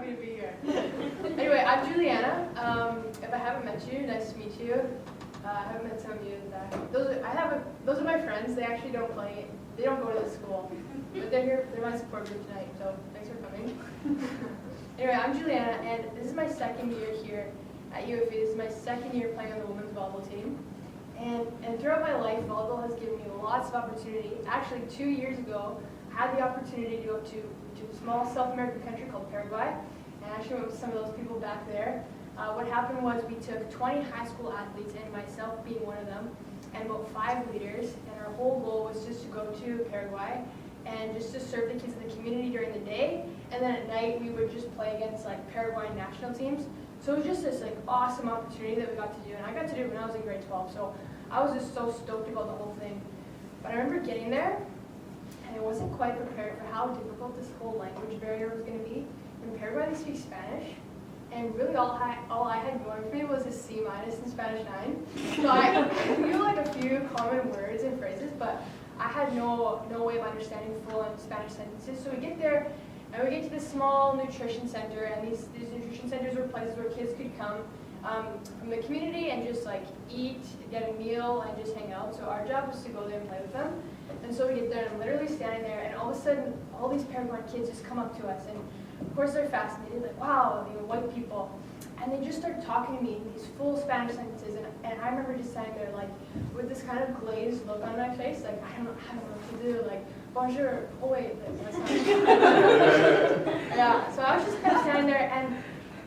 happy to be here. Anyway, I'm Juliana. If I haven't met you, nice to meet you. I haven't met some of you. Those are my friends. They actually don't play. They don't go to this school, but they're here. They're my support group tonight. So thanks for coming. Anyway, I'm Juliana, and this is my second year here at UFV. This is my second year playing on the women's volleyball team. And throughout my life, volleyball has given me lots of opportunity. Actually, 2 years ago, I had the opportunity to go to a small South American country called Paraguay, and I actually went with some of those people back there. What happened was we took 20 high school athletes, and myself being one of them, and about 5 leaders, and our whole goal was just to go to Paraguay and just to serve the kids in the community during the day, and then at night we would just play against like Paraguayan national teams. So it was just this like awesome opportunity that we got to do, and I got to do it when I was in grade 12, so I was just so stoked about the whole thing. But I remember getting there, and I wasn't quite prepared for how difficult this whole language barrier was going to be. In Paraguay, they speak Spanish, and really all I had going for me was a C- in Spanish 9. So I knew like a few common words and phrases, but I had no way of understanding full Spanish sentences. So we get there, and we get to this small nutrition center, and these nutrition centers were places where kids could come from the community and just like eat, get a meal, and just hang out. So our job was to go there and play with them. And so we get there, and I'm literally standing there, and all of a sudden, all these Paraguayan kids just come up to us, and of course they're fascinated, like, wow, white people. And they just start talking to me in these full Spanish sentences, and I remember just standing there, like, with this kind of glazed look on my face, like, I don't know what to do, like, bonjour, oh wait, that's not Yeah, so I was just kind of standing there,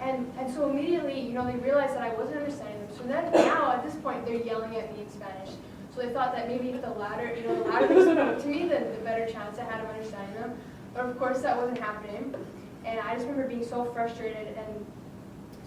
and so immediately, they realized that I wasn't understanding them. So then now, at this point, they're yelling at me in Spanish. So they thought that maybe if the louder they spoke to me, the better chance I had of understanding them. But of course, that wasn't happening. And I just remember being so frustrated. And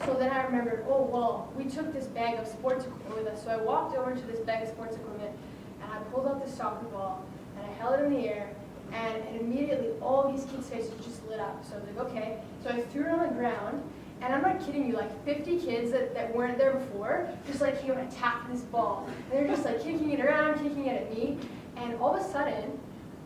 so then I remembered, oh, well, we took this bag of sports equipment with us. So I walked over to this bag of sports equipment, and I pulled out this soccer ball, and I held it in the air, and immediately all these kids' faces just lit up. So I was like, okay. So I threw it on the ground. And I'm not kidding you, like 50 kids that weren't there before, just like attacked this ball. And they're just like kicking it around, kicking it at me. And all of a sudden,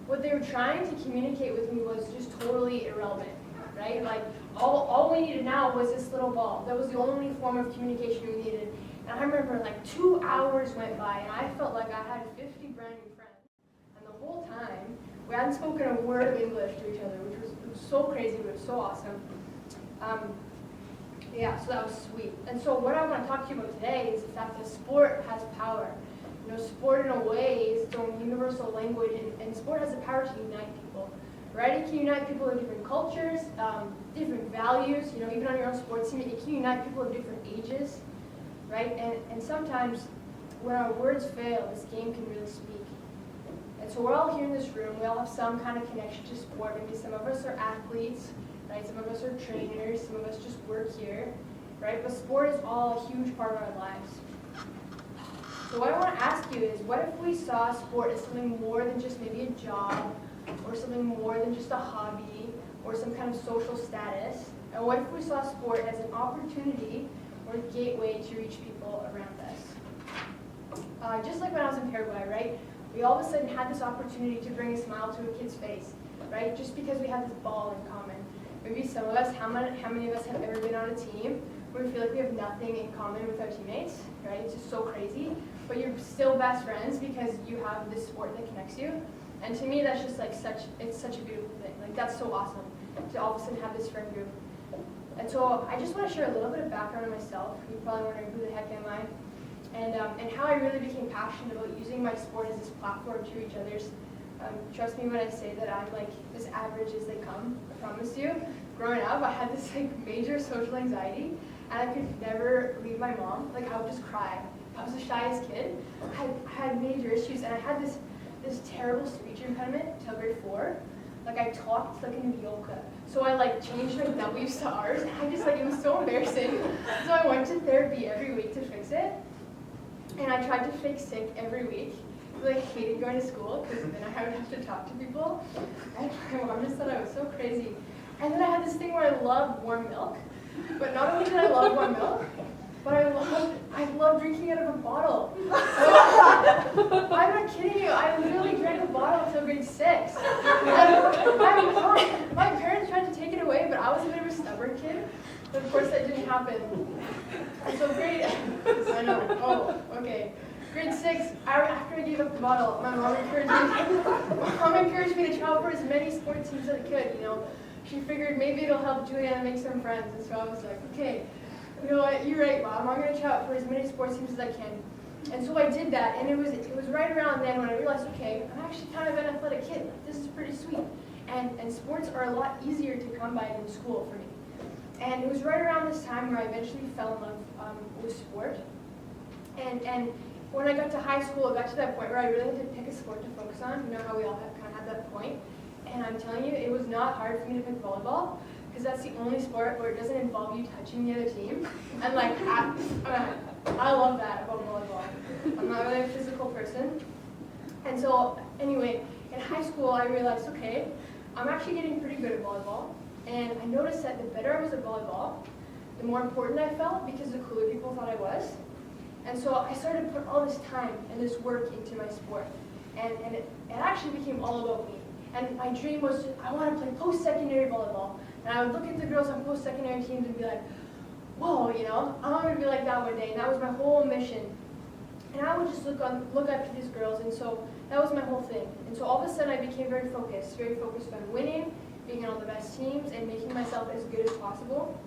what they were trying to communicate with me was just totally irrelevant, right? Like all we needed now was this little ball. That was the only form of communication we needed. And I remember like 2 hours went by, and I felt like I had 50 brand new friends. And the whole time, we hadn't spoken a word of English to each other, which was so crazy, but it was so awesome. Yeah, so that was sweet. And so what I want to talk to you about today is the fact that sport has power. Sport in a way is its own universal language, and sport has the power to unite people, right? It can unite people of different cultures, different values, even on your own sports team, it can unite people of different ages, right? And sometimes when our words fail, this game can really speak. And so we're all here in this room, we all have some kind of connection to sport. Maybe some of us are athletes, right? Some of us are trainers, some of us just work here, right? But sport is all a huge part of our lives. So what I want to ask you is, what if we saw sport as something more than just maybe a job, or something more than just a hobby, or some kind of social status? And what if we saw sport as an opportunity or a gateway to reach people around us? Just like when I was in Paraguay, right? We all of a sudden had this opportunity to bring a smile to a kid's face, right? Just because we had this ball in common. Maybe some of us, how many of us have ever been on a team where we feel like we have nothing in common with our teammates, right? It's just so crazy, but you're still best friends because you have this sport that connects you. And to me, that's just like it's such a beautiful thing. Like that's so awesome to all of a sudden have this friend group. And so I just want to share a little bit of background on myself. You're probably wondering who the heck am I? And how I really became passionate about using my sport as this platform to reach others. Trust me when I say that I'm like as average as they come, I promise you. Growing up, I had this like major social anxiety, and I could never leave my mom. Like I would just cry. I was the shyest kid. I had major issues, and I had this terrible speech impediment until grade 4. Like I talked like a mediocre. So I like changed my W's to R's, and I just like, it was so embarrassing. So I went to therapy every week to fix it, and I tried to fake sick every week. I hated going to school because then I would have to talk to people, and my mom just thought I was so crazy. And then I had this thing where I loved warm milk, but not only did I love warm milk, but I loved drinking out of a bottle. I'm not kidding you, I literally drank a bottle until grade 6. My parents tried to take it away, but I was a bit of a stubborn kid, But of course that didn't happen. And so I know, oh, okay. Grade 6, after I gave up the bottle, my mom encouraged me to try out for as many sports teams as I could, you know. She figured maybe it'll help Juliana make some friends, and so I was like, okay, you know what, you're right, Mom, I'm gonna try out for as many sports teams as I can. And so I did that, and it was right around then when I realized, okay, I'm actually kind of an athletic kid, like, this is pretty sweet. And sports are a lot easier to come by than school for me. And it was right around this time where I eventually fell in love with sport. And when I got to high school, I got to that point where I really had to pick a sport to focus on. You know how we all kind of had that point. And I'm telling you, it was not hard for me to pick volleyball, because that's the only sport where it doesn't involve you touching the other team. And like, I love that about volleyball. I'm not really a physical person. And so anyway, in high school, I realized, okay, I'm actually getting pretty good at volleyball. And I noticed that the better I was at volleyball, the more important I felt, because the cooler people thought I was. And so I started to put all this time and this work into my sport. And it actually became all about me. And my dream was, I want to play post-secondary volleyball. And I would look at the girls on post-secondary teams and be like, whoa, you know, I want to be like that one day. And that was my whole mission. And I would just look up to these girls, and so that was my whole thing. And so all of a sudden I became very focused on winning, being on all the best teams, and making myself as good as possible.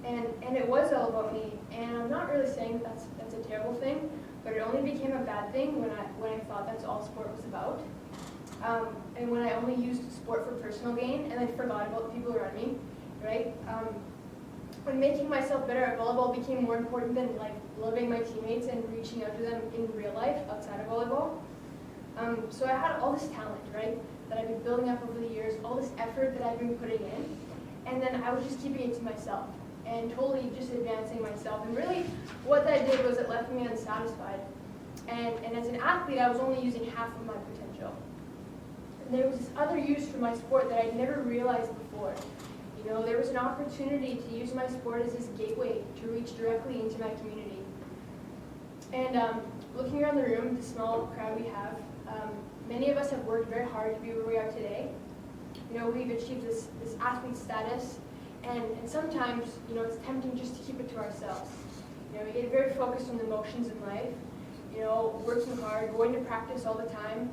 And it was all about me. And I'm not really saying that's a terrible thing, but it only became a bad thing when I thought that's all sport was about. And when I only used sport for personal gain, and I forgot about the people around me, right? When making myself better at volleyball became more important than like loving my teammates and reaching out to them in real life outside of volleyball. So I had all this talent, right, that I've been building up over the years, all this effort that I've been putting in, and then I was just keeping it to myself and totally just advancing myself. And really, what that did was it left me unsatisfied. And as an athlete, I was only using half of my potential. And there was this other use for my sport that I'd never realized before. You know, there was an opportunity to use my sport as this gateway to reach directly into my community. And looking around the room, the small crowd we have, many of us have worked very hard to be where we are today. You know, we've achieved this athlete status, and sometimes, you know, it's tempting just to keep it to ourselves. You know, we get very focused on the motions in life, you know, working hard, going to practice all the time,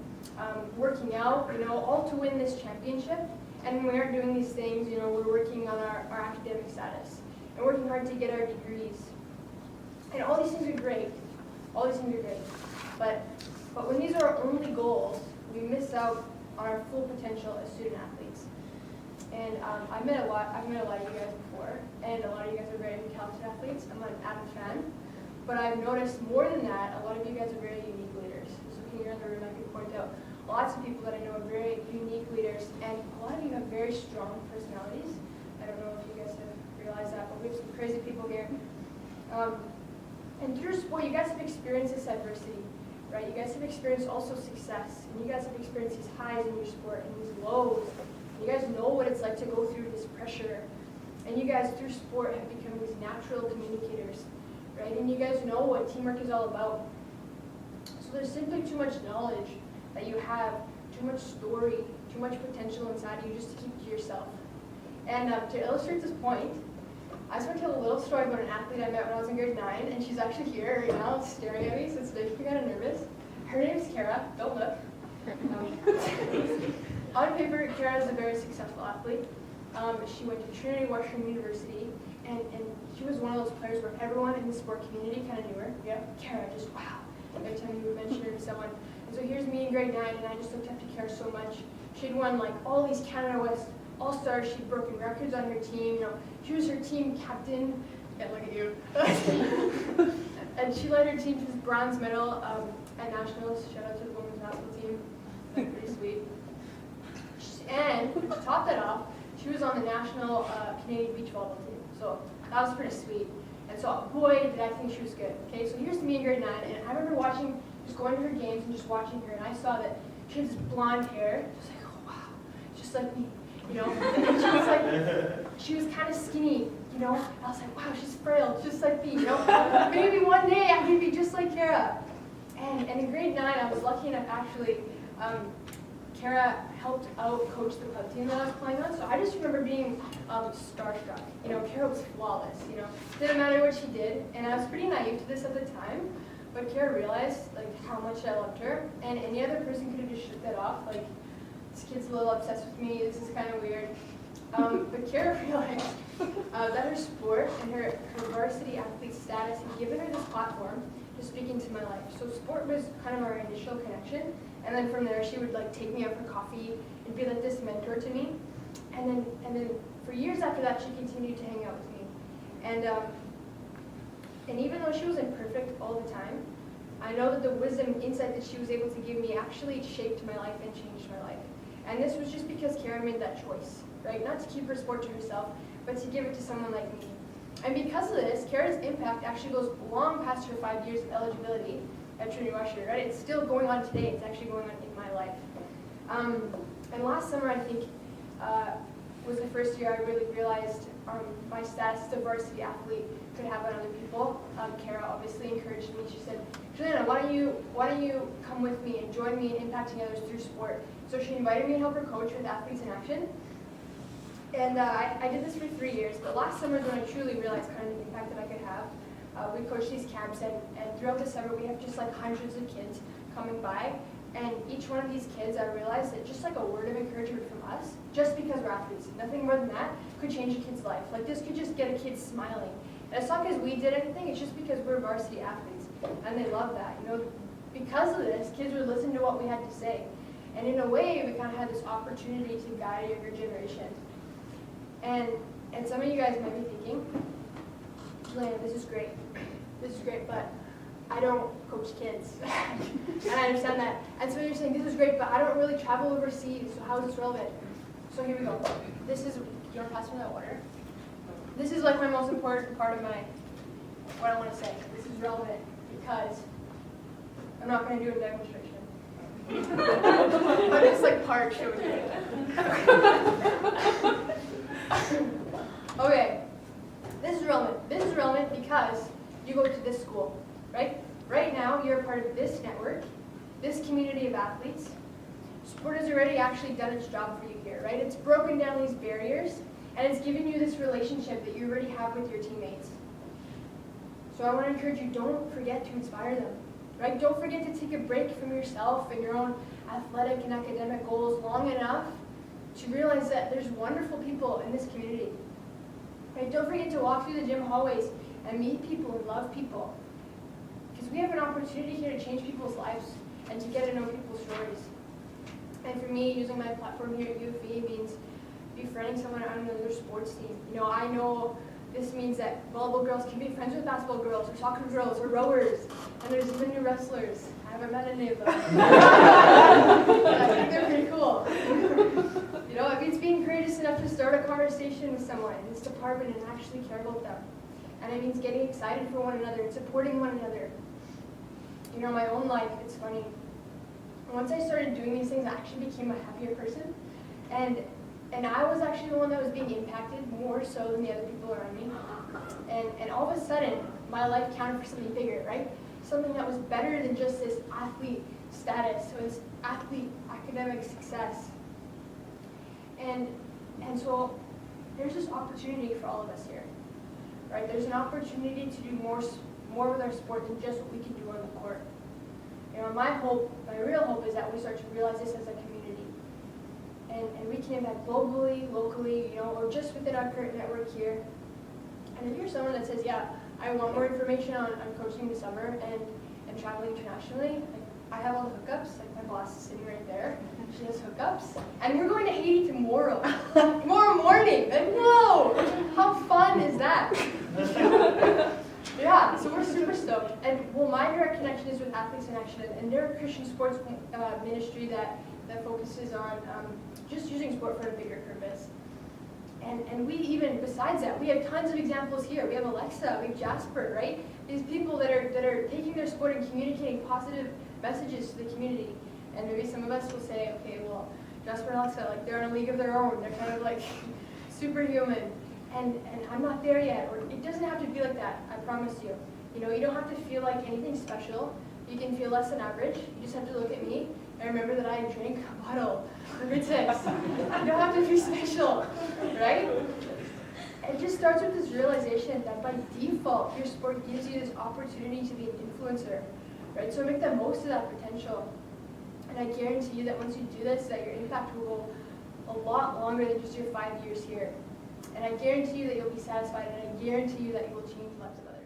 working out, you know, all to win this championship. And when we aren't doing these things, you know, we're working on our academic status and working hard to get our degrees. And all these things are great. All these things are great. But when these are our only goals, we miss out on our full potential as student athletes. And I've met a lot of you guys before, and a lot of you guys are very talented athletes. I'm an avid fan. But I've noticed more than that, a lot of you guys are very unique leaders. So looking around the room, I can point out lots of people that I know are very unique leaders, and a lot of you have very strong personalities. I don't know if you guys have realized that, but we have some crazy people here. And through sport, you guys have experienced this adversity, right? You guys have experienced also success, and you guys have experienced these highs in your sport and these lows. And you guys know what it's like to go through this pressure. And you guys, through sport, have become these natural communicators, right? And you guys know what teamwork is all about. So there's simply too much knowledge that you have, too much story, too much potential inside you just to keep to yourself. And to illustrate this point, I just want to tell a little story about an athlete I met when I was in grade 9, and she's actually here right now staring at me, so it's making me kind of nervous. Her name is Kara. Don't look. On paper, Kara is a very successful athlete. She went to Trinity Washington University, and she was one of those players where everyone in the sport community kind of knew her. Yep, Kara, just wow. Every time you would mention her to someone. And so here's me in grade 9, and I just looked up to Kara so much. She'd won like all these Canada West All-Stars. She'd broken records on her team. You know, she was her team captain. Yeah, look at you. And she led her team to this bronze medal at nationals. Shout out to the women's national team. That's pretty sweet. And to top that off, she was on the national Canadian beach volleyball team. So that was pretty sweet. And so, boy, did I think she was good. Okay, so here's me in grade 9, and I remember just going to her games and just watching her, and I saw that she had this blonde hair. Just like, oh wow, just like me, you know. And she was kind of skinny, you know. I was like, wow, she's frail, just like me, you know. Maybe one day I can be just like Kara. And in grade 9, I was lucky enough actually. Kara helped out coach the club team that I was playing on, so I just remember being starstruck. Kara was flawless, didn't matter what she did, and I was pretty naive to this at the time, but Kara realized how much I loved her, and any other person could have just shook that off, this kid's a little obsessed with me, this is kind of weird. But Kara realized that her sport and her varsity athlete status had given her this platform to speak into my life. So sport was kind of our initial connection, and then from there she would take me out for coffee and be this mentor to me. And then for years after that, she continued to hang out with me. And even though she wasn't perfect all the time, I know that the wisdom and insight that she was able to give me actually shaped my life and changed my life. And this was just because Kara made that choice, right? Not to keep her sport to herself, but to give it to someone like me. And because of this, Kara's impact actually goes long past her 5 years of eligibility at Trinity Washington, right? It's still going on today. It's actually going on in my life. And last summer, I think, was the first year I really realized my status as a varsity athlete could have on other people. Kara obviously encouraged me. She said, Juliana, why don't you come with me and join me in impacting others through sport? So she invited me to help her coach with Athletes in Action. And I did this for 3 years, but last summer is when I truly realized kind of the impact that I could have. We coach these camps, and throughout the summer we have just hundreds of kids coming by, and each one of these kids, I realized that just a word of encouragement from us, just because we're athletes, nothing more than that, could change a kid's life. This could just get a kid smiling. And it's not because we did anything, it's just because we're varsity athletes, and they love that. Because of this, kids would listen to what we had to say. And in a way, we kind of had this opportunity to guide a younger generation. And some of you guys might be thinking, Juliana, this is great, but I don't coach kids. And I understand that. And so you're saying, this is great, but I don't really travel overseas, so how is this relevant? So here we go. This is, you want to pass me that water? This is my most important part of what I want to say. This is relevant because I'm not going to do a demonstration. I'm just park showing you. Okay, this is relevant. This is relevant because you go to this school, right? Right now, you're a part of this network, this community of athletes. Sport has already actually done its job for you here, right? It's broken down these barriers, and it's given you this relationship that you already have with your teammates. So I want to encourage you, don't forget to inspire them, right? Don't forget to take a break from yourself and your own athletic and academic goals long enough to realize that there's wonderful people in this community. Right? Don't forget to walk through the gym hallways and meet people and love people. Because we have an opportunity here to change people's lives and to get to know people's stories. And for me, using my platform here at UFV means befriending someone on another sports team. I know this means that volleyball girls can be friends with basketball girls or soccer girls or rowers. And there's even new wrestlers. I haven't met any of them. I think they're pretty cool. It means being courageous enough to start a conversation with someone in this department and actually care about them. And it means getting excited for one another and supporting one another. My own life, it's funny. Once I started doing these things, I actually became a happier person. And I was actually the one that was being impacted more so than the other people around me. And all of a sudden, my life counted for something bigger, right? Something that was better than just this athlete status, so this athlete academic success. And so there's this opportunity for all of us here, right? There's an opportunity to do more with our sport than just what we can do on the court. My real hope is that we start to realize this as a community. And we can impact globally, locally, or just within our current network here. And if you're someone that says, yeah, I want more information on coaching this summer and traveling internationally, I have all the hookups. My boss is sitting right there. She has hookups. And we're going to Haiti tomorrow. Tomorrow morning. Whoa! How fun is that? Yeah, so we're super stoked. And my direct connection is with Athletes in Action, and they're a Christian sports ministry that focuses on just using sport for a bigger purpose. And we even, besides that, we have tons of examples here. We have Alexa, we have Jasper, right? These people that are taking their sport and communicating positive messages to the community. And maybe some of us will say, okay, well, Jasper and Alexa, they're in a league of their own. They're kind of superhuman. And I'm not there yet. Or it doesn't have to be like that, I promise you. You don't have to feel like anything special. You can feel less than average. You just have to look at me I remember that I drank a bottle of Ritz. You don't have to be special, right? It just starts with this realization that by default, your sport gives you this opportunity to be an influencer, right? So make the most of that potential. And I guarantee you that once you do this, that your impact will go a lot longer than just your 5 years here. And I guarantee you that you'll be satisfied, and I guarantee you that you will change the lives of others.